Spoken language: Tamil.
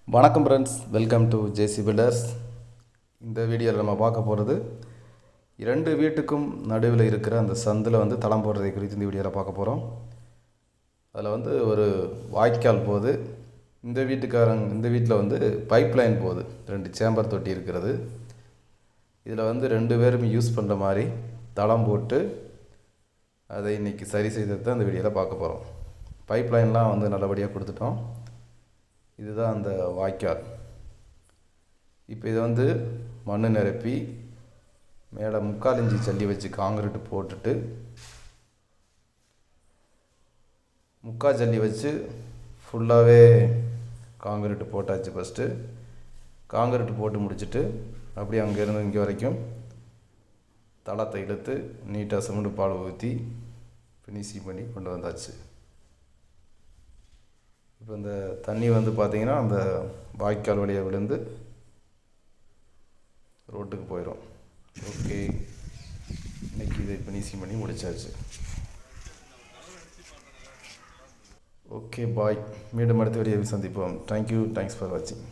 வணக்கம் friends, welcome to JC builders. இந்த வீடியோவில் நம்ம பார்க்க போகிறது 2 வீட்டுக்கும் நடுவில் இருக்கிற அந்த சந்தில் தளம் போடுறதை குறித்து இந்த வீடியோவில் பார்க்க போகிறோம். அதில் ஒரு வாய்க்கால் போகுது. இந்த வீட்டில் பைப் லைன் போகுது. 2 சேம்பர் தொட்டி இருக்கிறது. இதில் 2 பேரும் யூஸ் பண்ணுற மாதிரி தளம் போட்டு அதை இன்றைக்கி சரி செய்தது தான் இந்த வீடியோவில் பார்க்க போகிறோம். பைப் லைன்லாம் நல்லபடியாக கொடுத்துட்டோம். இதுதான் அந்த வாய்க்கால். இப்போ இதை மண் நிரப்பி மேலே 3/4 இன்ச்சு ஜல்லி வச்சு காங்கிரீட்டு போட்டுட்டு 3/4 ஜல்லி வச்சு ஃபுல்லாகவே காங்கிரீட்டு போட்டாச்சு. ஃபஸ்ட்டு காங்கிரீட்டு போட்டு முடிச்சுட்டு அப்படியே அங்கேருந்து இங்கே வரைக்கும் தளத்தை இழுத்து நீட்டாக சிமெண்ட் பால் ஊற்றி ஃபினிஷிங் பண்ணி கொண்டு வந்தாச்சு. இப்போ இந்த தண்ணி பார்த்திங்கன்னா அந்த வாய்க்கால் வழியாக விழுந்து ரோட்டுக்கு போயிடும். ஓகே, இன்றைக்கி இதை ஃபினிஷிங் பண்ணி முடிச்சாச்சு. ஓகே பாய், மீண்டும் அடுத்த வீடியோவில் சந்திப்போம். தேங்க்யூ, தேங்க்ஸ் ஃபார் வாட்சிங்.